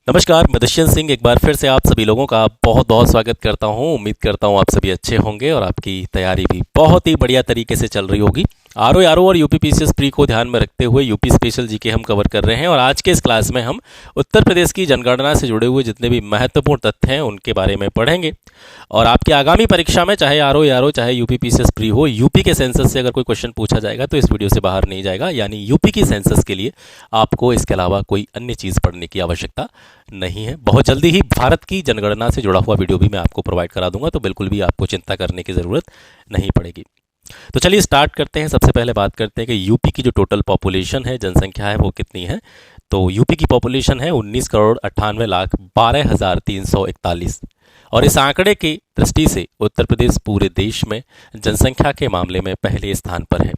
नमस्कार, मैं दुष्यंत सिंह एक बार फिर से आप सभी लोगों का बहुत बहुत स्वागत करता हूं। उम्मीद करता हूं आप सभी अच्छे होंगे और आपकी तैयारी भी बहुत ही बढ़िया तरीके से चल रही होगी। आरओ और यूपी पीसीएस प्री को ध्यान में रखते हुए यूपी स्पेशल जीके हम कवर कर रहे हैं और आज के इस क्लास में हम उत्तर प्रदेश की जनगणना से जुड़े हुए जितने भी महत्वपूर्ण तथ्य हैं उनके बारे में पढ़ेंगे। और आपकी आगामी परीक्षा में चाहे आरओ चाहे यूपी पीसीएस प्री हो, यूपी के सेंसस से अगर कोई क्वेश्चन पूछा जाएगा तो इस वीडियो से बाहर नहीं जाएगा। यानी यूपी की सेंसस के लिए आपको इसके अलावा कोई अन्य चीज़ पढ़ने की आवश्यकता नहीं है। बहुत जल्दी ही भारत की जनगणना से जुड़ा हुआ वीडियो भी मैं आपको प्रोवाइड करा दूंगा, तो बिल्कुल भी आपको चिंता करने की ज़रूरत नहीं पड़ेगी। तो चलिए स्टार्ट करते हैं। सबसे पहले बात करते हैं कि यूपी की जो टोटल पॉपुलेशन है, जनसंख्या है, वो कितनी है। तो यूपी की पॉपुलेशन है 19,98,12,341 और इस आंकड़े की दृष्टि से उत्तर प्रदेश पूरे देश में जनसंख्या के मामले में पहले स्थान पर है।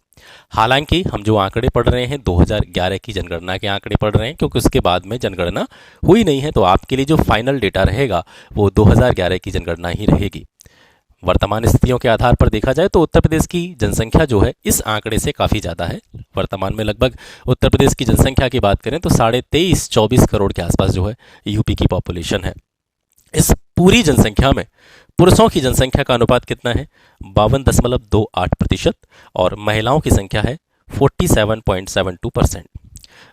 हालांकि हम जो आंकड़े पढ़ रहे हैं 2011 की जनगणना के आंकड़े पढ़ रहे हैं, क्योंकि उसके बाद में जनगणना हुई नहीं है। तो आपके लिए जो फाइनल डेटा रहेगा वो 2011 की जनगणना ही रहेगी। वर्तमान स्थितियों के आधार पर देखा जाए तो उत्तर प्रदेश की जनसंख्या जो है इस आंकड़े से काफ़ी ज़्यादा है। वर्तमान में लगभग उत्तर प्रदेश की जनसंख्या की बात करें तो 23.5-24 करोड़ के आसपास जो है यूपी की पॉपुलेशन है। इस पूरी जनसंख्या में पुरुषों की जनसंख्या का अनुपात कितना है? 52.28% और महिलाओं की संख्या है 47.72%।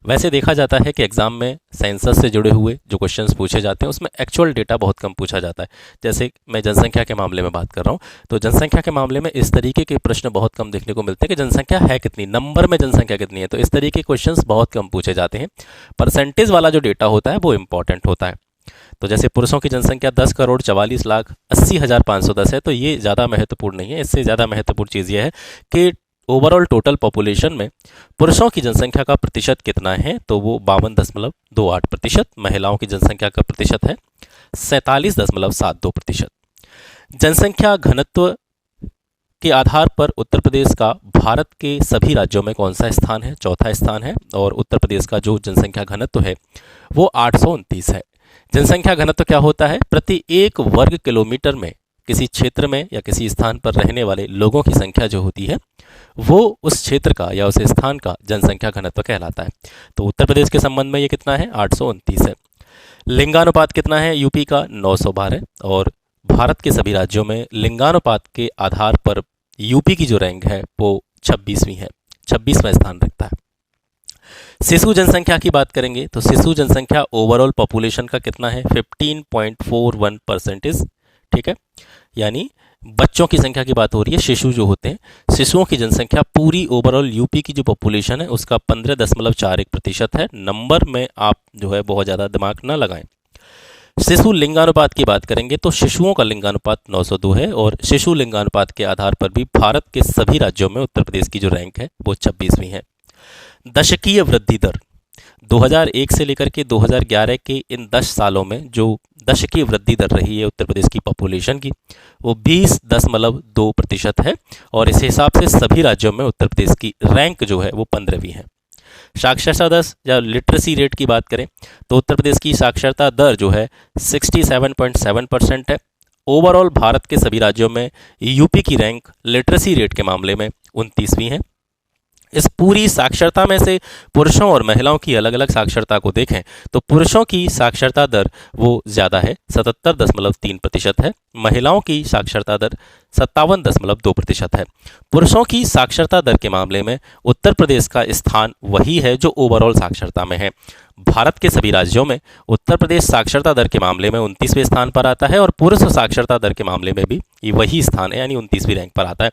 वैसे देखा जाता है कि एग्जाम में सेंसस से जुड़े हुए जो क्वेश्चंस पूछे जाते हैं उसमें एक्चुअल डेटा बहुत कम पूछा जाता है। जैसे मैं जनसंख्या के मामले में बात कर रहा हूँ, तो जनसंख्या के मामले में इस तरीके के प्रश्न बहुत कम देखने को मिलते हैं कि जनसंख्या है कितनी, नंबर में जनसंख्या कितनी है। तो इस तरीके के क्वेश्चंस बहुत कम पूछे जाते हैं। परसेंटेज वाला जो डेटा होता है वो इंपॉर्टेंट होता है। तो जैसे पुरुषों की जनसंख्या 10,44,80,510 है, तो ये ज़्यादा महत्वपूर्ण नहीं है। इससे ज़्यादा महत्वपूर्ण चीज़ ये है कि ओवरऑल टोटल पॉपुलेशन में पुरुषों की जनसंख्या का प्रतिशत कितना है, तो वो 52.28%। महिलाओं की जनसंख्या का प्रतिशत है 47.72%। जनसंख्या घनत्व के आधार पर उत्तर प्रदेश का भारत के सभी राज्यों में कौन सा स्थान है? चौथा स्थान है। और उत्तर प्रदेश का जो जनसंख्या घनत्व है वो 829 है। जनसंख्या घनत्व क्या होता है? प्रति 1 वर्ग किलोमीटर में किसी क्षेत्र में या किसी स्थान पर रहने वाले लोगों की संख्या जो होती है वो उस क्षेत्र का या उस स्थान का जनसंख्या घनत्व कहलाता है। तो उत्तर प्रदेश के संबंध में ये कितना है? 829 है। लिंगानुपात कितना है यूपी का? 912। और भारत के सभी राज्यों में लिंगानुपात के आधार पर यूपी की जो रैंक है वो 26वीं है, 26वां स्थान रखता है। शिशु जनसंख्या की बात करेंगे तो शिशु जनसंख्या ओवरऑल पॉपुलेशन का कितना है? 15.41%। ठीक है, यानी बच्चों की संख्या की बात हो रही है। शिशु जो होते हैं, शिशुओं की जनसंख्या पूरी ओवरऑल यूपी की जो पॉपुलेशन है उसका 15.41% है। नंबर में आप जो है बहुत ज़्यादा दिमाग ना लगाएं। शिशु लिंगानुपात की बात करेंगे तो शिशुओं का लिंगानुपात 902 है और शिशु लिंगानुपात के आधार पर भी भारत के सभी राज्यों में उत्तर प्रदेश की जो रैंक है वो 26वीं है। दशकीय वृद्धि दर 2001 से लेकर के 2011 के इन 10 सालों में जो दशकीय वृद्धि दर रही है उत्तर प्रदेश की पॉपुलेशन की वो 20.2% है। और इस हिसाब से सभी राज्यों में उत्तर प्रदेश की रैंक जो है वो 15वीं है। साक्षरता दर या लिटरेसी रेट की बात करें तो उत्तर प्रदेश की साक्षरता दर जो है 67.7% है। ओवरऑल भारत के सभी राज्यों में यूपी की रैंक लिटरेसी रेट के मामले में 29वीं है। इस पूरी साक्षरता में से पुरुषों और महिलाओं की अलग अलग साक्षरता को देखें तो पुरुषों की साक्षरता दर वो ज़्यादा है, 77.3% है। महिलाओं की साक्षरता दर 57.2% है। पुरुषों की साक्षरता दर के मामले में उत्तर प्रदेश का स्थान वही है जो ओवरऑल साक्षरता में है। भारत के सभी राज्यों में उत्तर प्रदेश साक्षरता दर के मामले में 29वें स्थान पर आता है और पुरुष साक्षरता दर के मामले में भी वही स्थान है, यानी 29वीं रैंक पर आता है।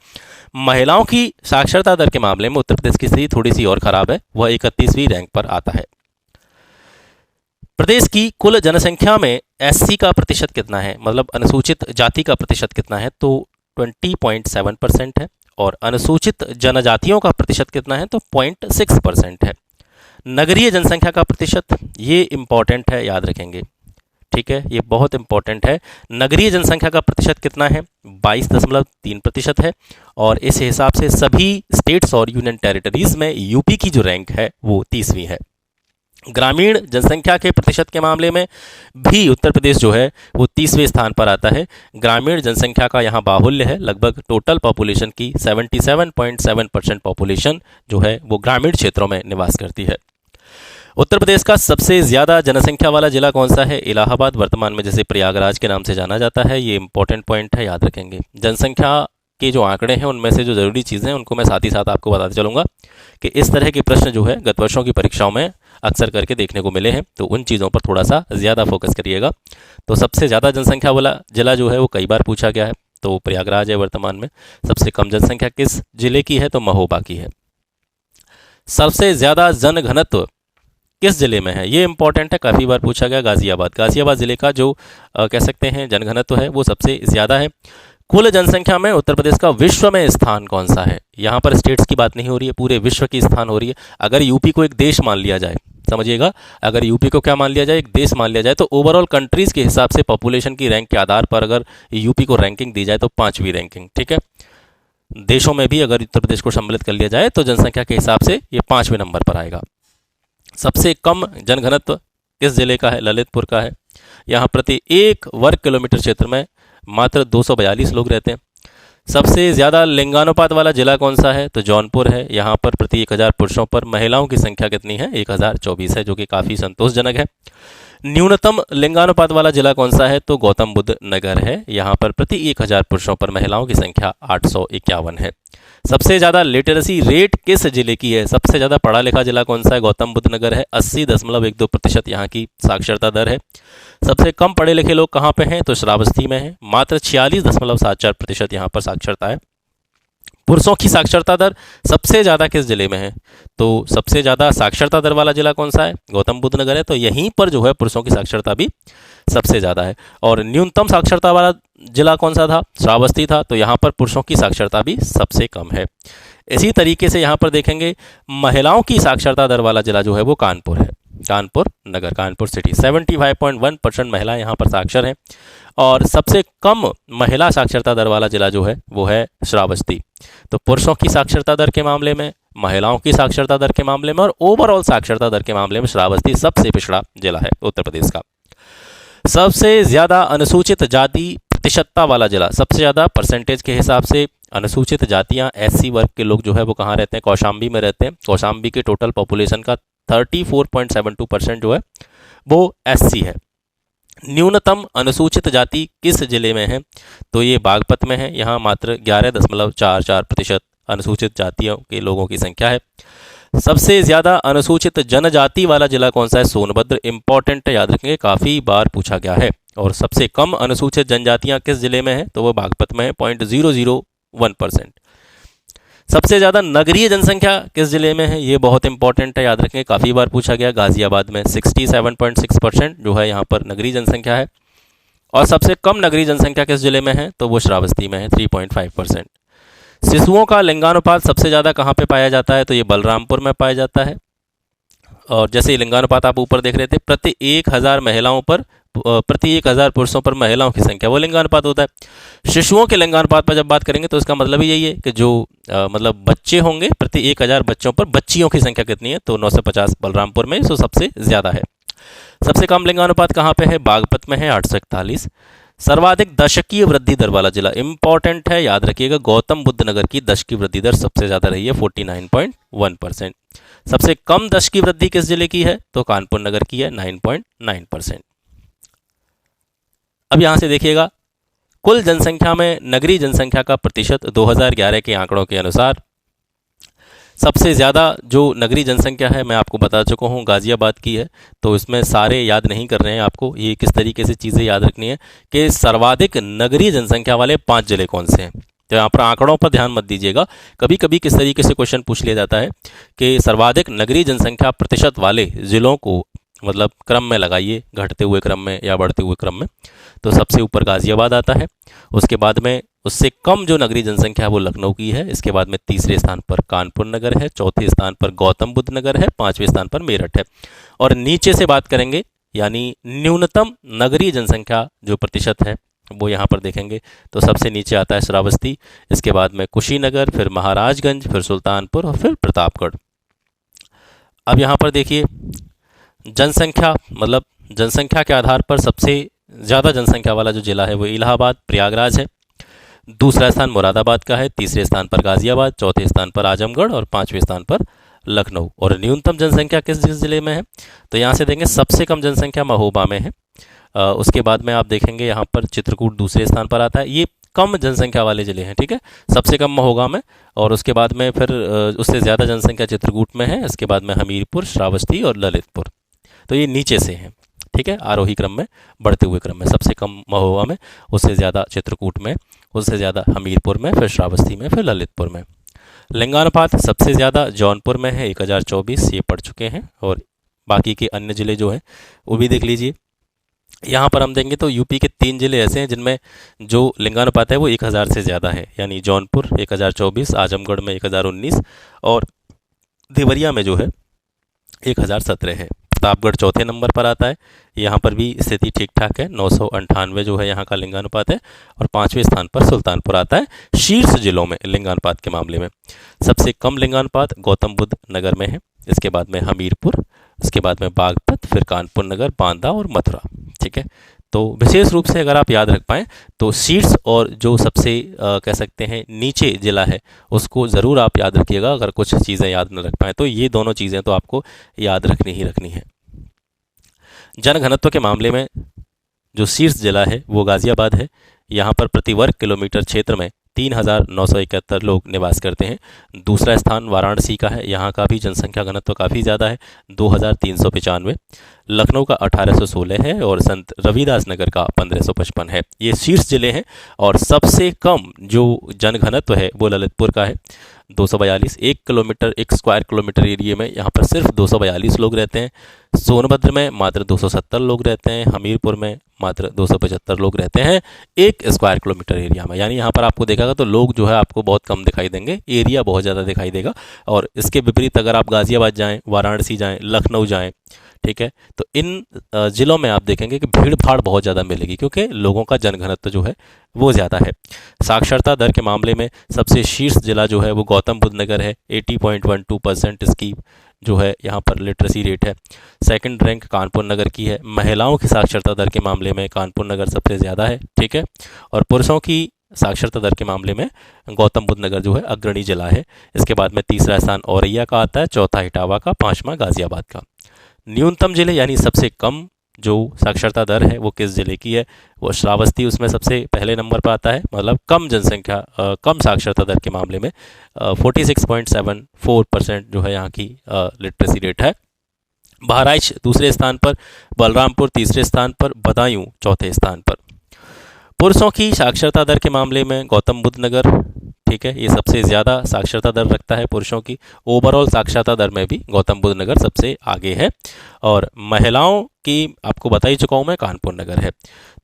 महिलाओं की साक्षरता दर के मामले में उत्तर प्रदेश की स्थिति थोड़ी सी और खराब है, वह 31वीं रैंक पर आता है। प्रदेश की कुल जनसंख्या में एससी का प्रतिशत कितना है, मतलब अनुसूचित जाति का प्रतिशत कितना है? तो 20.7% है। और अनुसूचित जनजातियों का प्रतिशत कितना है? तो 0.6% है। नगरीय जनसंख्या का प्रतिशत, ये इंपॉर्टेंट है, याद रखेंगे। ठीक है, ये बहुत इंपॉर्टेंट है। नगरीय जनसंख्या का प्रतिशत कितना है? 22.3% है। और इस हिसाब से सभी स्टेट्स और यूनियन टेरिटरीज में यूपी की जो रैंक है वो 30वीं है। ग्रामीण जनसंख्या के प्रतिशत के मामले में भी उत्तर प्रदेश जो है वो 30वें स्थान पर आता है। ग्रामीण जनसंख्या का यहाँ बाहुल्य है, लगभग टोटल पॉपुलेशन की 77.7% पॉपुलेशन जो है वो ग्रामीण क्षेत्रों में निवास करती है। उत्तर प्रदेश का सबसे ज़्यादा जनसंख्या वाला जिला कौन सा है? इलाहाबाद, वर्तमान में जैसे प्रयागराज के नाम से जाना जाता है। ये इंपॉर्टेंट पॉइंट है, याद रखेंगे। जनसंख्या के जो आंकड़े हैं उनमें से जो ज़रूरी चीज़ें हैं उनको मैं साथ ही साथ आपको बताते चलूँगा कि इस तरह के प्रश्न जो है गत वर्षों की परीक्षाओं में अक्सर करके देखने को मिले हैं, तो उन चीज़ों पर थोड़ा सा ज़्यादा फोकस करिएगा। तो सबसे ज़्यादा जनसंख्या वाला जिला जो है वो कई बार पूछा गया है, तो प्रयागराज है वर्तमान में। सबसे कम जनसंख्या किस जिले की है? तो महोबा की है। सबसे ज़्यादा जनघनत्व किस जिले में है? ये इंपॉर्टेंट है, काफ़ी बार पूछा गया। गाजियाबाद। गाजियाबाद जिले का जो कह सकते हैं जनघनत्व है वो सबसे ज़्यादा है। कुल जनसंख्या में उत्तर प्रदेश का विश्व में स्थान कौन सा है? यहाँ पर स्टेट्स की बात नहीं हो रही है, पूरे विश्व की स्थान हो रही है। अगर यूपी को एक देश मान लिया जाए, समझिएगा, अगर यूपी को क्या मान लिया जाए? एक देश मान लिया जाए, तो ओवरऑल कंट्रीज़ के हिसाब से पॉपुलेशन की रैंक के आधार पर अगर यूपी को रैंकिंग दी जाए तो 5वीं रैंकिंग, ठीक है। देशों में भी अगर उत्तर प्रदेश को सम्मिलित कर लिया जाए तो जनसंख्या के हिसाब से ये 5वें नंबर पर आएगा। सबसे कम जनघनत्व किस जिले का है? ललितपुर का है। यहाँ प्रति 1 वर्ग किलोमीटर क्षेत्र में मात्र 242 लोग रहते हैं। सबसे ज़्यादा लिंगानुपात वाला जिला कौन सा है? तो जौनपुर है। यहाँ पर प्रति 1000 पुरुषों पर महिलाओं की संख्या कितनी है? 1024 है, जो कि काफ़ी संतोषजनक है। न्यूनतम लिंगानुपात वाला जिला कौन सा है? तो गौतम बुद्ध नगर है। यहाँ पर प्रति 1000 पुरुषों पर महिलाओं की संख्या 851 है। सबसे ज़्यादा लिटरेसी रेट किस जिले की है? सबसे ज़्यादा पढ़ा लिखा जिला कौन सा है? गौतम बुद्ध नगर है। 80.12% यहाँ की साक्षरता दर है। सबसे कम पढ़े लिखे लोग कहाँ पे हैं? तो श्रावस्ती में है। मात्र 46.74% यहाँ पर साक्षरता है। पुरुषों की साक्षरता दर सबसे ज़्यादा किस जिले में है? तो सबसे ज़्यादा साक्षरता दर वाला जिला कौन सा है? गौतम बुद्ध नगर है। तो यहीं पर जो है पुरुषों की साक्षरता भी सबसे ज़्यादा है। और न्यूनतम साक्षरता वाला जिला कौन सा था? श्रावस्ती था। तो यहाँ पर पुरुषों की साक्षरता भी सबसे कम है। इसी तरीके से यहाँ पर देखेंगे महिलाओं की साक्षरता दर वाला जिला जो है वो कानपुर है। कानपुर नगर, कानपुर सिटी। 75.1% महिलाएं यहाँ पर साक्षर हैं। और सबसे कम महिला साक्षरता दर वाला जिला जो है वो है श्रावस्ती। तो पुरुषों की साक्षरता दर के मामले में, महिलाओं की साक्षरता दर के मामले में और ओवरऑल साक्षरता दर के मामले में श्रावस्ती सबसे पिछड़ा जिला है उत्तर प्रदेश का। सबसे ज़्यादा अनुसूचित जाति प्रतिशतता वाला जिला, सबसे ज़्यादा परसेंटेज के हिसाब से अनुसूचित जातियां, एससी वर्ग के लोग जो है वो कहाँ रहते हैं? कौशाम्बी में रहते हैं। कौशाम्बी के टोटल पॉपुलेशन का 34.72% जो है वो एससी है। न्यूनतम अनुसूचित जाति किस जिले में है? तो ये बागपत में है। यहाँ मात्र 11.44% अनुसूचित जातियों के लोगों की संख्या है। सबसे ज़्यादा अनुसूचित जनजाति वाला जिला कौन सा है? सोनभद्र। इंपॉर्टेंट है, याद रखेंगे, काफ़ी बार पूछा गया है। और सबसे कम अनुसूचित जनजातियाँ किस जिले में है? तो वो बागपत में है, 0.001%। सबसे ज़्यादा नगरीय जनसंख्या किस जिले में है? ये बहुत इंपॉर्टेंट है, याद रखेंगे, काफ़ी बार पूछा गया। गाजियाबाद में 67.6% जो है यहाँ पर नगरीय जनसंख्या है। और सबसे कम नगरीय जनसंख्या किस जिले में है? तो वो श्रावस्ती में है, 3.5%। शिशुओं का लिंगानुपात सबसे ज़्यादा कहाँ पे पाया जाता है? तो ये बलरामपुर में पाया जाता है। और जैसे लिंगानुपात आप ऊपर देख रहे थे, प्रति 1000 महिलाओं पर, प्रति 1000 पुरुषों पर महिलाओं की संख्या, वो लिंगानुपात होता है। शिशुओं के लिंगानुपात पर जब बात करेंगे तो इसका मतलब ही यही है कि जो मतलब बच्चे होंगे, प्रति 1000 बच्चों पर बच्चियों की संख्या कितनी है? तो 950 बलरामपुर में, सो सबसे ज़्यादा है। सबसे कम लिंगानुपात कहाँ पे है? बागपत में है, 841। सर्वाधिक दशकीय वृद्धि दर वाला जिला, इंपॉर्टेंट है, याद रखिएगा, गौतम बुद्ध नगर की दशकीय वृद्धि दर सबसे ज़्यादा रही है, 49.1%। सबसे कम दशकीय वृद्धि किस जिले की है? तो कानपुर नगर की है, 9.9%। अब यहाँ से देखिएगा कुल जनसंख्या में नगरीय जनसंख्या का प्रतिशत 2011 के आंकड़ों के अनुसार सबसे ज़्यादा जो नगरीय जनसंख्या है मैं आपको बता चुका हूँ, गाजियाबाद की है। तो इसमें सारे याद नहीं कर रहे हैं आपको, ये किस तरीके से चीज़ें याद रखनी है कि सर्वाधिक नगरीय जनसंख्या वाले 5 जिले कौन से हैं। तो यहाँ पर आंकड़ों पर ध्यान मत दीजिएगा, कभी कभी किस तरीके से क्वेश्चन पूछ लिया जाता है कि सर्वाधिक नगरीय जनसंख्या प्रतिशत वाले जिलों को मतलब क्रम में लगाइए, घटते हुए क्रम में या बढ़ते हुए क्रम में। तो सबसे ऊपर गाजियाबाद आता है, उसके बाद में उससे कम जो नगरीय जनसंख्या है वो लखनऊ की है, इसके बाद में तीसरे स्थान पर कानपुर नगर है, चौथे स्थान पर गौतम बुद्ध नगर है, 5वें स्थान पर मेरठ है। और नीचे से बात करेंगे यानी न्यूनतम नगरीय जनसंख्या जो प्रतिशत है वो यहाँ पर देखेंगे तो सबसे नीचे आता है श्रावस्ती, इसके बाद में कुशीनगर, फिर महाराजगंज, फिर सुल्तानपुर और फिर प्रतापगढ़। अब यहाँ पर देखिए जनसंख्या, मतलब जनसंख्या के आधार पर सबसे ज़्यादा जनसंख्या वाला जो जिला है वो इलाहाबाद प्रयागराज है, दूसरा स्थान मुरादाबाद का है, तीसरे स्थान पर गाजियाबाद, चौथे स्थान पर आजमगढ़ और 5वें स्थान पर लखनऊ। और न्यूनतम जनसंख्या किस जिस जिले में है, तो यहाँ से देखेंगे सबसे कम जनसंख्या महोबा में है। उसके बाद में आप देखेंगे यहाँ पर चित्रकूट दूसरे स्थान पर आता है। ये कम जनसंख्या वाले जिले हैं, ठीक है, सबसे कम महोबा में, और उसके बाद में फिर उससे ज़्यादा जनसंख्या चित्रकूट में है। इसके बाद में हमीरपुर, श्रावस्ती और ललितपुर। तो ये नीचे से हैं, ठीक है, आरोही क्रम में, बढ़ते हुए क्रम में। सबसे कम महोबा में, उससे ज़्यादा चित्रकूट में, उससे ज़्यादा हमीरपुर में, फिर श्रावस्ती में, फिर ललितपुर में। लिंगानुपात सबसे ज़्यादा जौनपुर में है 1024, ये पढ़ चुके हैं। और बाकी के अन्य ज़िले जो हैं वो भी देख लीजिए। यहाँ पर हम देंगे तो यूपी के 3 ज़िले ऐसे हैं जिनमें जो लिंगानुपात है वो 1000 से ज़्यादा है, यानी जौनपुर 1024, आजमगढ़ में 1019 और देवरिया में जो है 1017 है। प्रतापगढ़ चौथे नंबर पर आता है, यहाँ पर भी स्थिति ठीक ठाक है, 998 जो है यहाँ का लिंगानुपात है। और 5वें स्थान पर सुल्तानपुर आता है शीर्ष जिलों में लिंगानुपात के मामले में। सबसे कम लिंगानुपात गौतम बुद्ध नगर में है, इसके बाद में हमीरपुर, इसके बाद में बागपत, फिर कानपुर नगर, बांदा और मथुरा, ठीक है। तो विशेष रूप से अगर आप याद रख पाएँ तो शीर्ष और जो सबसे कह सकते हैं नीचे जिला है उसको ज़रूर आप याद रखिएगा। अगर कुछ चीज़ें याद न रख पाएँ तो ये दोनों चीज़ें तो आपको याद रखनी ही रखनी है। जनघनत्व के मामले में जो शीर्ष जिला है वो गाज़ियाबाद है। यहाँ पर प्रति वर्ग किलोमीटर क्षेत्र में 3971 लोग निवास करते हैं। दूसरा स्थान वाराणसी का है, यहाँ का भी जनसंख्या घनत्व काफ़ी ज़्यादा है, 2395। लखनऊ का 1816 है और संत रविदास नगर का 1555 है। ये शीर्ष जिले हैं। और सबसे कम जो जनघनत्व है वो ललितपुर का है, 242। 1 स्क्वायर किलोमीटर एरिया में यहाँ पर सिर्फ 242 लोग रहते हैं। सोनभद्र में मात्र 270 लोग रहते हैं। हमीरपुर में मात्र 275 लोग रहते हैं 1 स्क्वायर किलोमीटर एरिया में। यानी यहाँ पर आपको देखेगा तो लोग जो है आपको बहुत कम दिखाई देंगे, एरिया बहुत ज़्यादा दिखाई देगा। और इसके विपरीत अगर आप गाज़ियाबाद जाएँ, वाराणसी जाएँ, लखनऊ जाएँ, ठीक है, तो इन ज़िलों में आप देखेंगे कि भीड़ भाड़ बहुत ज़्यादा मिलेगी क्योंकि लोगों का जनघनत्व जो है वो ज़्यादा है। साक्षरता दर के मामले में सबसे शीर्ष जिला जो है वो गौतम बुद्ध नगर है, 80.12% इसकी जो है यहाँ पर लिटरेसी रेट है। सेकंड रैंक कानपुर नगर की है। महिलाओं की साक्षरता दर के मामले में कानपुर नगर सबसे ज़्यादा है, ठीक है। और पुरुषों की साक्षरता दर के मामले में गौतम बुद्ध नगर जो है अग्रणी जिला है। इसके बाद में तीसरा स्थान औरैया का आता है, चौथा इटावा का, 5वां गाज़ियाबाद का। न्यूनतम जिले यानी सबसे कम जो साक्षरता दर है वो किस ज़िले की है, वो श्रावस्ती उसमें सबसे पहले नंबर पर आता है। मतलब कम जनसंख्या कम साक्षरता दर के मामले में 46.74% जो है यहाँ की लिटरेसी रेट है। बहराइच दूसरे स्थान पर, बलरामपुर तीसरे स्थान पर, बदायूं चौथे स्थान पर। पुरुषों की साक्षरता दर के मामले में गौतम बुद्ध नगर, ठीक है, ये सबसे ज़्यादा साक्षरता दर रखता है पुरुषों की। ओवरऑल साक्षरता दर में भी गौतम बुद्ध नगर सबसे आगे है। और महिलाओं की आपको बता ही चुका हूँ मैं, कानपुर नगर है।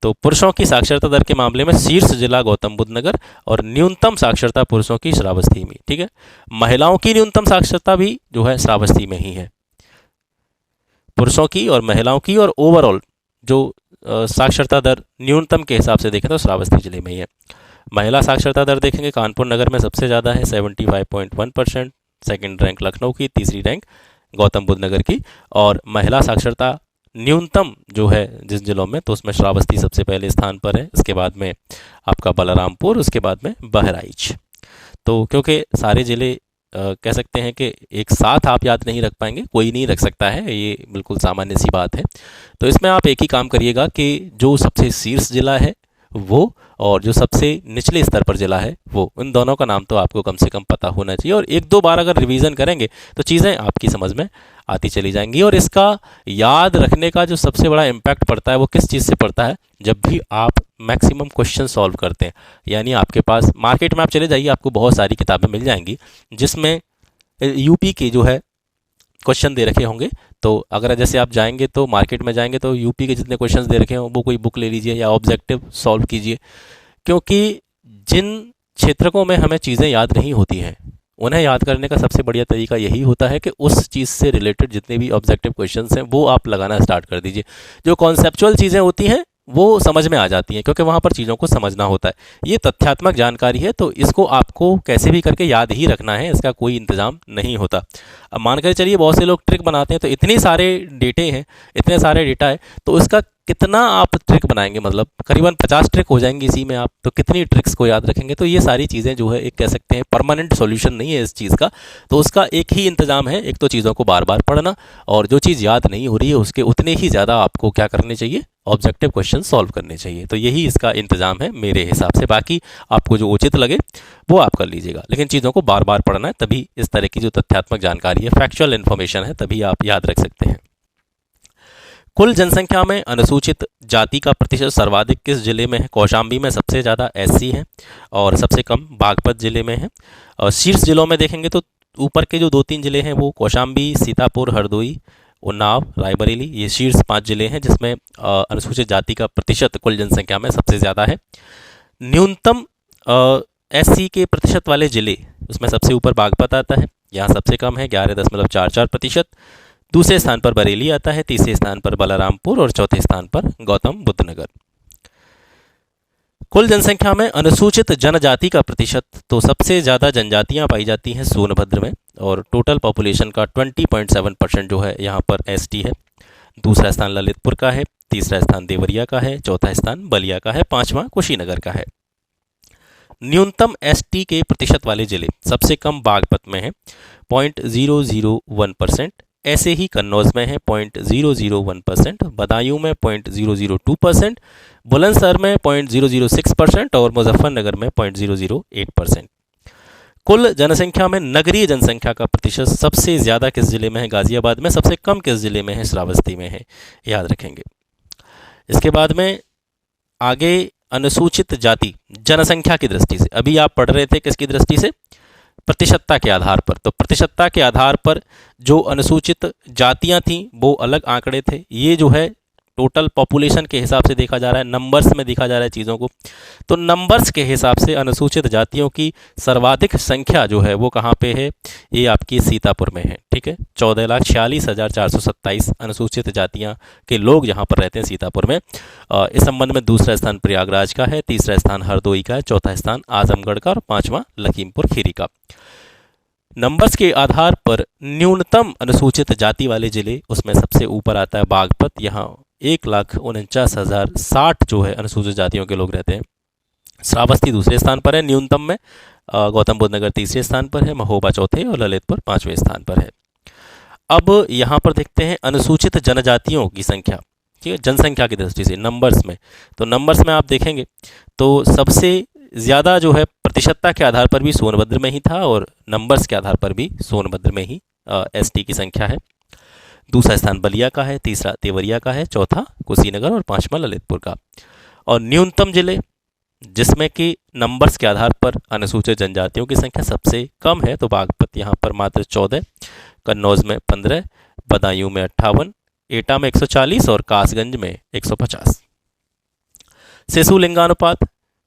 तो पुरुषों की साक्षरता दर के मामले में शीर्ष जिला गौतम बुद्ध नगर और न्यूनतम साक्षरता पुरुषों की श्रावस्ती में, ठीक है। महिलाओं की न्यूनतम साक्षरता भी जो है श्रावस्ती में ही है। पुरुषों की और महिलाओं की और ओवरऑल जो साक्षरता दर न्यूनतम के हिसाब से देखें तो श्रावस्ती जिले में ही है। महिला साक्षरता दर देखेंगे कानपुर नगर में सबसे ज़्यादा है, 75.1%। सेकंड रैंक लखनऊ की, तीसरी रैंक गौतम बुद्ध नगर की। और महिला साक्षरता न्यूनतम जो है जिस जिलों में, तो उसमें श्रावस्ती सबसे पहले स्थान पर है। इसके बाद में आपका बलरामपुर, उसके बाद में बहराइच। तो क्योंकि सारे ज़िले कह सकते हैं कि एक साथ आप याद नहीं रख पाएंगे, कोई नहीं रख सकता है, ये बिल्कुल सामान्य सी बात है। तो इसमें आप एक ही काम करिएगा कि जो सबसे शीर्ष जिला है वो और जो सबसे निचले स्तर पर जिला है वो, उन दोनों का नाम तो आपको कम से कम पता होना चाहिए। और 1-2 बार अगर रिवीजन करेंगे तो चीज़ें आपकी समझ में आती चली जाएंगी। और इसका याद रखने का जो सबसे बड़ा इम्पैक्ट पड़ता है वो किस चीज़ से पड़ता है, जब भी आप मैक्सिमम क्वेश्चन सॉल्व करते हैं। यानी आपके पास मार्केट में आप चले जाइए, आपको बहुत सारी किताबें मिल जाएंगी जिसमें यूपी के जो है क्वेश्चन दे रखे होंगे। तो अगर जैसे आप जाएंगे तो मार्केट में जाएंगे तो यूपी के जितने क्वेश्चंस दे रखे हों वो कोई बुक ले लीजिए या ऑब्जेक्टिव सॉल्व कीजिए। क्योंकि जिन क्षेत्रकों में हमें चीज़ें याद नहीं होती हैं उन्हें याद करने का सबसे बढ़िया तरीका यही होता है कि उस चीज़ से रिलेटेड जितने भी ऑब्जेक्टिव क्वेश्चंस हैं वो आप लगाना स्टार्ट कर दीजिए। जो कॉन्सेप्चुअल चीज़ें होती हैं वो समझ में आ जाती हैं, क्योंकि वहाँ पर चीज़ों को समझना होता है। ये तथ्यात्मक जानकारी है, तो इसको आपको कैसे भी करके याद ही रखना है, इसका कोई इंतज़ाम नहीं होता। अब मान कर चलिए बहुत से लोग ट्रिक बनाते हैं, तो इतने सारे डेटे हैं, इतने सारे डेटा है, तो इसका कितना आप ट्रिक बनाएंगे, मतलब करीबन 50 ट्रिक हो जाएंगे इसी में, आप तो कितनी ट्रिक्स को याद रखेंगे। तो ये सारी चीज़ें जो है एक कह सकते हैं परमानेंट सॉल्यूशन नहीं है इस चीज़ का। तो उसका एक ही इंतज़ाम है, एक तो चीज़ों को बार बार पढ़ना, और जो चीज़ याद नहीं हो रही है उसके उतने ही ज़्यादा आपको क्या करने चाहिए, ऑब्जेक्टिव क्वेश्चन सॉल्व करने चाहिए। तो यही इसका इंतज़ाम है मेरे हिसाब से। बाकी आपको जो उचित लगे वो आप कर लीजिएगा, लेकिन चीज़ों को बार बार पढ़ना है, तभी इस तरह की जो तथ्यात्मक जानकारी है, फैक्चुअल इन्फॉर्मेशन है, तभी आप याद रख सकते हैं। कुल जनसंख्या में अनुसूचित जाति का प्रतिशत सर्वाधिक किस जिले में है? कौशाम्बी में सबसे ज़्यादा एससी है और सबसे कम बागपत जिले में है। और शीर्ष जिलों में देखेंगे तो ऊपर के जो 2-3 जिले हैं वो कौशाम्बी, सीतापुर, हरदोई, उन्नाव, रायबरेली, ये शीर्ष 5 जिले हैं जिसमें अनुसूचित जाति का प्रतिशत कुल जनसंख्या में सबसे ज़्यादा है। न्यूनतम एससी के प्रतिशत वाले जिले, उसमें सबसे ऊपर बागपत आता है, यहाँ सबसे कम है 11.44%। दूसरे स्थान पर बरेली आता है, तीसरे स्थान पर बलरामपुर और चौथे स्थान पर गौतम बुद्ध नगर। कुल जनसंख्या में अनुसूचित जनजाति का प्रतिशत, तो सबसे ज़्यादा जनजातियां पाई जाती हैं सोनभद्र में, और टोटल पॉपुलेशन का 20.7% जो है यहाँ पर एसटी है। दूसरा स्थान ललितपुर का है, तीसरा स्थान देवरिया का है, चौथा स्थान बलिया का है, पांचवा कुशीनगर का है। न्यूनतम एसटी के प्रतिशत वाले जिले, सबसे कम बागपत में है 0.001%, ऐसे ही कन्नौज में है 0.001%, बदायूं में 0.002%, बुलंदशहर में 0.006% और मुजफ्फरनगर में 0.008%। कुल जनसंख्या में नगरीय जनसंख्या का प्रतिशत सबसे ज़्यादा किस जिले में है? गाजियाबाद में। सबसे कम किस जिले में है? श्रावस्ती में है, याद रखेंगे। इसके बाद में आगे अनुसूचित जाति जनसंख्या की दृष्टि से, अभी आप पढ़ रहे थे किसकी दृष्टि से? प्रतिशतता के आधार पर। तो प्रतिशतता के आधार पर जो अनुसूचित जातियां थीं वो अलग आंकड़े थे, ये जो है टोटल पॉपुलेशन के हिसाब से देखा जा रहा है, नंबर्स में देखा जा रहा है चीज़ों को। तो नंबर्स के हिसाब से अनुसूचित जातियों की सर्वाधिक संख्या जो है वो कहाँ पे है? ये आपकी सीतापुर में है, ठीक है। 14,46,427 अनुसूचित जातियाँ के लोग यहाँ पर रहते हैं सीतापुर में। इस संबंध में दूसरा स्थान प्रयागराज का है, तीसरा स्थान हरदोई का है, चौथा स्थान आजमगढ़ का और पाँचवा लखीमपुर खीरी का। नंबर्स के आधार पर न्यूनतम अनुसूचित जाति वाले जिले, उसमें सबसे ऊपर आता है बागपत, यहाँ 1,49,060 जो है अनुसूचित जातियों के लोग रहते हैं। श्रावस्ती दूसरे स्थान पर है न्यूनतम में, गौतम बुद्ध नगर तीसरे स्थान पर है, महोबा चौथे और ललितपुर पाँचवें स्थान पर है। अब यहाँ पर देखते हैं अनुसूचित जनजातियों की संख्या, ठीक है, जनसंख्या की दृष्टि से नंबर्स में। तो नंबर्स में आप देखेंगे तो सबसे ज़्यादा जो है प्रतिशतता के आधार पर भी सोनभद्र में ही था और नंबर्स के आधार पर भी सोनभद्र में ही एसटी की संख्या है। दूसरा स्थान बलिया का है, तीसरा देवरिया का है, चौथा कुशीनगर और पांचवा ललितपुर का। और न्यूनतम जिले जिसमें कि नंबर्स के आधार पर अनुसूचित जनजातियों की संख्या सबसे कम है, तो बागपत यहाँ पर मात्र 14, कन्नौज में 15, बदायूं में 58, एटा में 140 और कासगंज में 150। शिशु लिंगानुपात,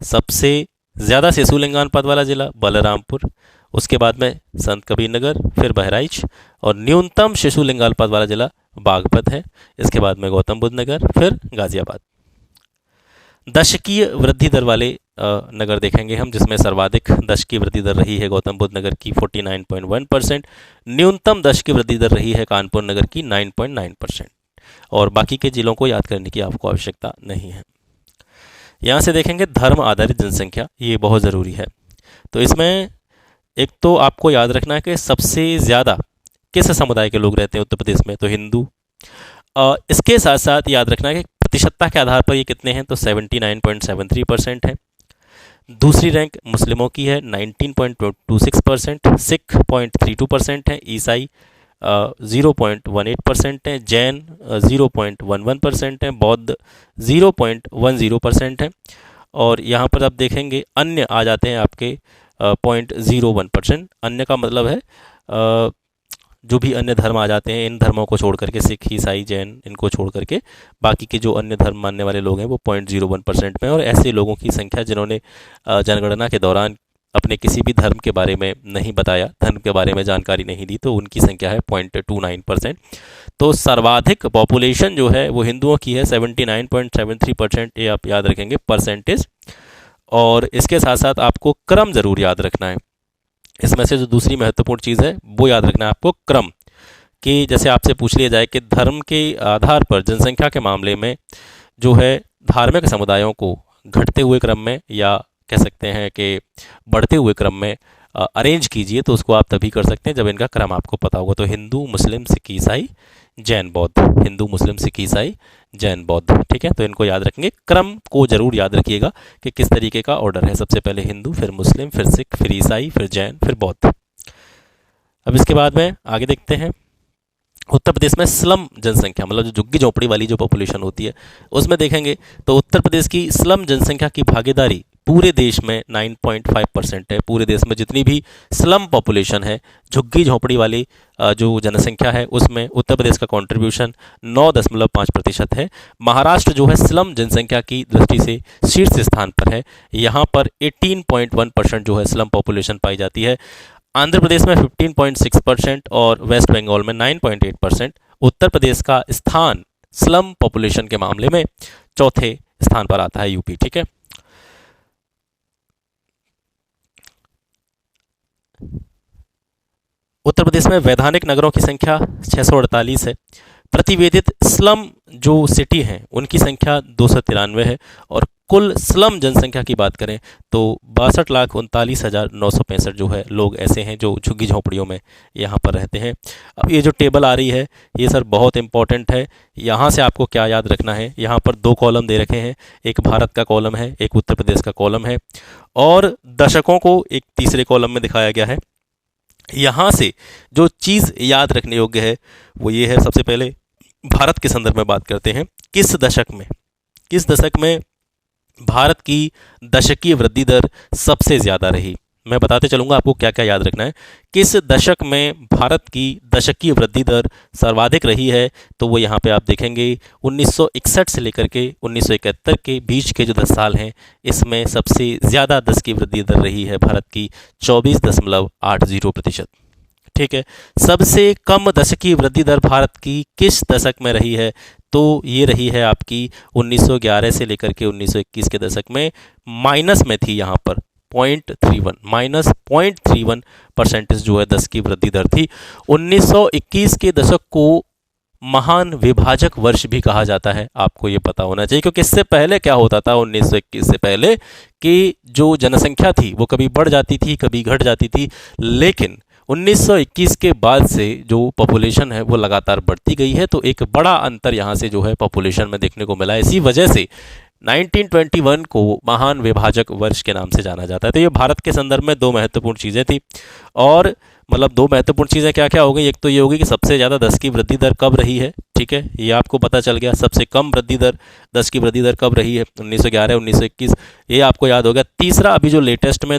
सबसे ज़्यादा शिशु लिंगानुपात वाला जिला बलरामपुर, उसके बाद में संत कबीर नगर, फिर बहराइच, और न्यूनतम शिशु लिंगानुपात वाला जिला बागपत है। इसके बाद में गौतम बुद्ध नगर, फिर गाजियाबाद। दशकीय वृद्धि दर वाले नगर देखेंगे हम, जिसमें सर्वाधिक दशकीय वृद्धि दर रही है गौतम बुद्ध नगर की 49.1%, न्यूनतम दशकीय वृद्धि दर रही है कानपुर नगर की 9.9%, और बाकी के जिलों को याद करने की आपको आवश्यकता नहीं है। यहाँ से देखेंगे धर्म आधारित जनसंख्या, ये बहुत ज़रूरी है। तो इसमें एक तो आपको याद रखना है कि सबसे ज़्यादा किस समुदाय के लोग रहते हैं उत्तर प्रदेश में, तो हिंदू। इसके साथ साथ याद रखना है कि प्रतिशतता के आधार पर ये कितने हैं, तो 79.73% है। दूसरी रैंक मुस्लिमों की है 19.26%, सिख 0.32% है, ईसाई 0.18% है, जैन 0.11% है, बौद्ध 0.10% है, और यहाँ पर आप देखेंगे अन्य आ जाते हैं आपके 0.01%। अन्य का मतलब है जो भी अन्य धर्म आ जाते हैं, इन धर्मों को छोड़ करके, सिख, ईसाई, जैन, इनको छोड़ करके बाकी के जो अन्य धर्म मानने वाले लोग हैं वो 0.01% में। और ऐसे लोगों की संख्या जिन्होंने जनगणना के दौरान अपने किसी भी धर्म के बारे में नहीं बताया, धर्म के बारे में जानकारी नहीं दी, तो उनकी संख्या है 0.29%। तो सर्वाधिक पॉपुलेशन जो है वो हिंदुओं की है 79.73%, ये आप याद रखेंगे परसेंटेज। और इसके साथ साथ आपको क्रम जरूर याद रखना है। इसमें से जो दूसरी महत्वपूर्ण चीज़ है वो याद रखना है आपको, क्रम। कि जैसे आपसे पूछ लिया जाए कि धर्म के आधार पर जनसंख्या के मामले में जो है धार्मिक समुदायों को घटते हुए क्रम में या कह सकते हैं कि बढ़ते हुए क्रम में अरेंज कीजिए, तो उसको आप तभी कर सकते हैं जब इनका क्रम आपको पता होगा। तो हिंदू, मुस्लिम, सिख, ईसाई, जैन, बौद्ध, हिंदू, मुस्लिम, सिख, ईसाई, जैन, बौद्ध, ठीक है। तो इनको याद रखेंगे, क्रम को जरूर याद रखिएगा कि किस तरीके का ऑर्डर है, सबसे पहले हिंदू, फिर मुस्लिम, फिर सिख, फिर ईसाई, फिर जैन, फिर बौद्ध। अब इसके बाद में आगे देखते हैं, उत्तर प्रदेश में स्लम जनसंख्या, मतलब जो झुग्गी झोंपड़ी वाली जो पॉपुलेशन होती है उसमें देखेंगे तो उत्तर प्रदेश की स्लम जनसंख्या की भागीदारी पूरे देश में 9.5% है। पूरे देश में जितनी भी स्लम पॉपुलेशन है, झुग्गी झोंपड़ी वाली जो जनसंख्या है, उसमें उत्तर प्रदेश का कंट्रीब्यूशन 9.5% है। महाराष्ट्र जो है स्लम जनसंख्या की दृष्टि से शीर्ष स्थान पर है, यहाँ पर 18.1% जो है स्लम पॉपुलेशन पाई जाती है। आंध्र प्रदेश में 15.6% और वेस्ट बंगाल में 9.8%। उत्तर प्रदेश का स्थान स्लम पॉपुलेशन के मामले में चौथे स्थान पर आता है, यूपी, ठीक है। उत्तर प्रदेश में वैधानिक नगरों की संख्या 648 है। प्रतिवेदित स्लम जो सिटी हैं उनकी संख्या 293 है। और कुल स्लम जनसंख्या की बात करें तो 62,39,965 जो है लोग ऐसे हैं जो झुग्गी झोंपड़ियों में यहाँ पर रहते हैं। अब ये जो टेबल आ रही है ये सर बहुत इंपॉर्टेंट है। यहाँ से आपको क्या याद रखना है, यहाँ पर 2 कॉलम दे रखे हैं, एक भारत का कॉलम है, एक उत्तर प्रदेश का कॉलम है, और दशकों को एक तीसरे कॉलम में दिखाया गया है। यहाँ से जो चीज़ याद रखने योग्य है वो ये है, सबसे पहले भारत के संदर्भ में बात करते हैं। किस दशक में भारत की दशकीय वृद्धि दर सबसे ज़्यादा रही? मैं बताते चलूँगा आपको क्या क्या याद रखना है। किस दशक में भारत की दशकीय वृद्धि दर सर्वाधिक रही है? तो वो यहाँ पे आप देखेंगे 1961 से लेकर के 1971 के बीच के जो 10 साल हैं, इसमें सबसे ज़्यादा दशकीय वृद्धि दर रही है भारत की 24.80%, ठीक है। सबसे कम दशकीय वृद्धि दर भारत की किस दशक में रही है? तो ये रही है आपकी 1911 से लेकर के 1921 के दशक में, माइनस में थी यहाँ पर 0.31, माइनस 0.31% जो है दशकीय वृद्धि दर थी। 1921 के दशक को महान विभाजक वर्ष भी कहा जाता है, आपको ये पता होना चाहिए, क्योंकि इससे पहले क्या होता था 1921 से पहले कि जो जनसंख्या थी वो कभी बढ़ जाती थी कभी घट जाती थी, लेकिन 1921 के बाद से जो पॉपुलेशन है वो लगातार बढ़ती गई है। तो एक बड़ा अंतर यहाँ से जो है पॉपुलेशन में देखने को मिला है। इसी वजह से 1921 को महान विभाजक वर्ष के नाम से जाना जाता है। तो ये भारत के संदर्भ में 2 महत्वपूर्ण चीज़ें थी। और मतलब 2 महत्वपूर्ण चीज़ें क्या क्या हो गई, एक तो ये होगी कि सबसे ज़्यादा दशकीय वृद्धि दर कब रही है, ठीक है, ये आपको पता चल गया। सबसे कम वृद्धि दर, दशकीय वृद्धि दर कब रही है, 1911 1921, ये आपको याद हो गया। तीसरा, अभी जो लेटेस्ट में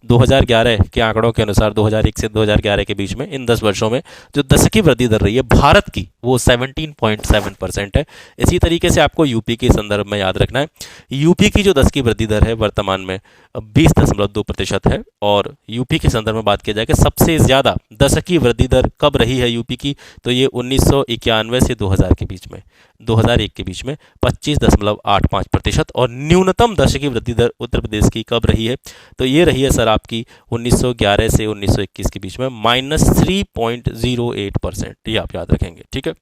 2011 के आंकड़ों के अनुसार 2001 से 2011 के बीच में इन 10 वर्षों में जो दशकीय वृद्धि दर रही है भारत की वो 17.7% है। इसी तरीके से आपको यूपी के संदर्भ में याद रखना है। यूपी की जो दशकीय वृद्धि दर है वर्तमान में 20.2% है। और यूपी के संदर्भ में बात की जाए कि सबसे ज़्यादा दशकीय वृद्धि दर कब रही है यूपी की, तो ये 1991 से 2000 के बीच में, 2001 के बीच में 25.85%। और न्यूनतम दशकीय वृद्धि दर उत्तर प्रदेश की कब रही है, तो ये रही है सर आपकी 1911 से 1921 के बीच में -3.08%, ये आप याद रखेंगे, ठीक है।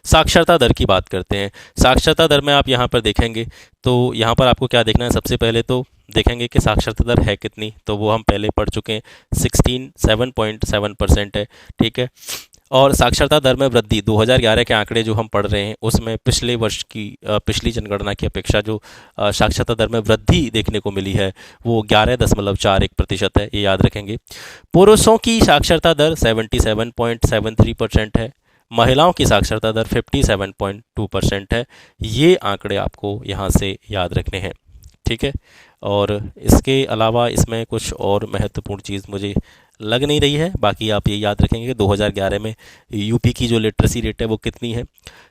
साक्षरता दर की बात करते हैं। साक्षरता दर में आप यहाँ पर देखेंगे तो यहाँ पर आपको क्या देखना है, सबसे पहले तो देखेंगे कि साक्षरता दर है कितनी, तो वो हम पहले पढ़ चुके हैं, 7.7% है, ठीक है। और साक्षरता दर में वृद्धि 2011 के आंकड़े जो हम पढ़ रहे हैं उसमें पिछले वर्ष की पिछली जनगणना की अपेक्षा जो साक्षरता दर में वृद्धि देखने को मिली है वो 11.41% है, ये याद रखेंगे। पुरुषों की साक्षरता दर 77.73% है, महिलाओं की साक्षरता दर 57.2% है। ये आंकड़े आपको यहाँ से याद रखने हैं, ठीक है। और इसके अलावा इसमें कुछ और महत्वपूर्ण चीज़ मुझे लग नहीं रही है। बाकी आप ये याद रखेंगे कि 2011 में यूपी की जो लिटरेसी रेट है वो कितनी है,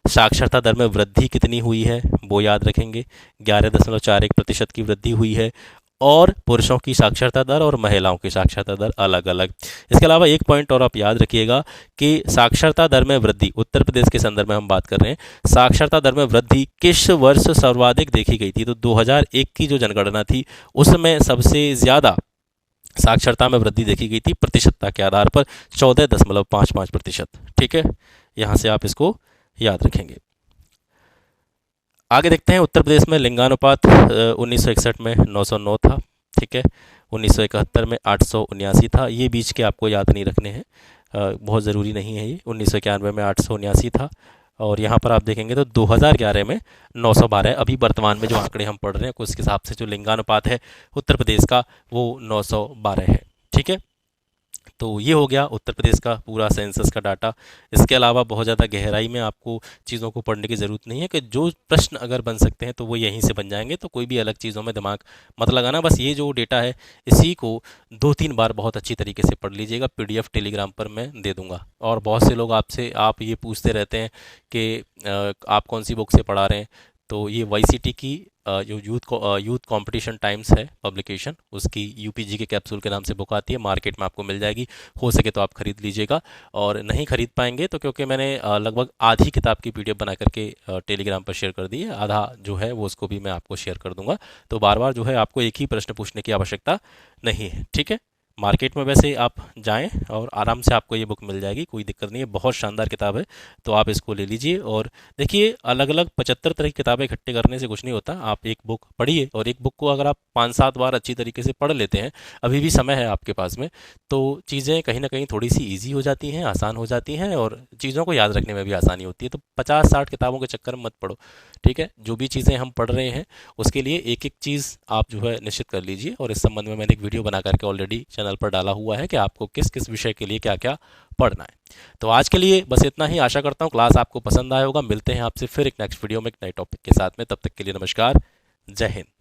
साक्षरता दर में वृद्धि कितनी हुई है वो याद रखेंगे, 11.41% की वृद्धि हुई है। और पुरुषों की साक्षरता दर और महिलाओं की साक्षरता दर अलग अलग। इसके अलावा एक पॉइंट और आप याद रखिएगा कि साक्षरता दर में वृद्धि, उत्तर प्रदेश के संदर्भ में हम बात कर रहे हैं, साक्षरता दर में वृद्धि किस वर्ष सर्वाधिक देखी गई थी? तो 2001 की जो जनगणना थी उसमें सबसे ज़्यादा साक्षरता में वृद्धि देखी गई थी प्रतिशतता के आधार पर 14.55%। ठीक है, यहाँ से आप इसको याद रखेंगे। आगे देखते हैं, उत्तर प्रदेश में लिंगानुपात 1961 में 909 था। ठीक है, 1971 में 879 था। ये बीच के आपको याद नहीं रखने हैं, बहुत ज़रूरी नहीं है ये। 1991 में 879 था और यहाँ पर आप देखेंगे तो 2011 में 912। अभी वर्तमान में जो आंकड़े हम पढ़ रहे हैं उसके हिसाब से जो लिंगानुपात है उत्तर प्रदेश का वो 912 है। ठीक है, तो ये हो गया उत्तर प्रदेश का पूरा सेंसस का डाटा। इसके अलावा बहुत ज़्यादा गहराई में आपको चीज़ों को पढ़ने की ज़रूरत नहीं है कि जो प्रश्न अगर बन सकते हैं तो वो यहीं से बन जाएंगे, तो कोई भी अलग चीज़ों में दिमाग मत लगाना। बस ये जो डेटा है इसी को 2-3 बार बहुत अच्छी तरीके से पढ़ लीजिएगा। पीडीएफ टेलीग्राम पर मैं दे दूंगा। और बहुत से लोग आपसे आप ये पूछते रहते हैं कि आप कौन सी बुक से पढ़ा रहे हैं, तो ये वाईसीटी की जो यूथ कंपटीशन टाइम्स है पब्लिकेशन, उसकी यूपीजी के कैप्सूल के नाम से बुक आती है, मार्केट में आपको मिल जाएगी। हो सके तो आप खरीद लीजिएगा, और नहीं खरीद पाएंगे तो क्योंकि मैंने लगभग आधी किताब की पीडीएफ बना करके टेलीग्राम पर शेयर कर दी है, आधा जो है वो उसको भी मैं आपको शेयर कर दूंगा। तो बार बार जो है आपको एक ही प्रश्न पूछने की आवश्यकता नहीं है। ठीक है, मार्केट में वैसे आप जाएं और आराम से आपको ये बुक मिल जाएगी, कोई दिक्कत नहीं है। बहुत शानदार किताब है, तो आप इसको ले लीजिए। और देखिए, अलग अलग 75 तरह की किताबें इकट्ठे करने से कुछ नहीं होता। आप एक बुक पढ़िए, और एक बुक को अगर आप 5-7 बार अच्छी तरीके से पढ़ लेते हैं, अभी भी समय है आपके पास में, तो चीज़ें कहीं ना कहीं थोड़ी सी ईजी हो जाती हैं, आसान हो जाती हैं, और चीज़ों को याद रखने में भी आसानी होती है। तो 50-60 किताबों के चक्कर में मत पढ़ो। ठीक है, जो भी चीज़ें हम पढ़ रहे हैं उसके लिए एक एक चीज़ आप जो है निश्चित कर लीजिए। और इस संबंध में मैंने एक वीडियो बना करके ऑलरेडी चैनल पर डाला हुआ है कि आपको किस किस विषय के लिए क्या क्या पढ़ना है। तो आज के लिए बस इतना ही। आशा करता हूँ क्लास आपको पसंद आया होगा। मिलते हैं आपसे फिर एक नेक्स्ट वीडियो में एक नए टॉपिक के साथ में। तब तक के लिए नमस्कार, जय हिंद।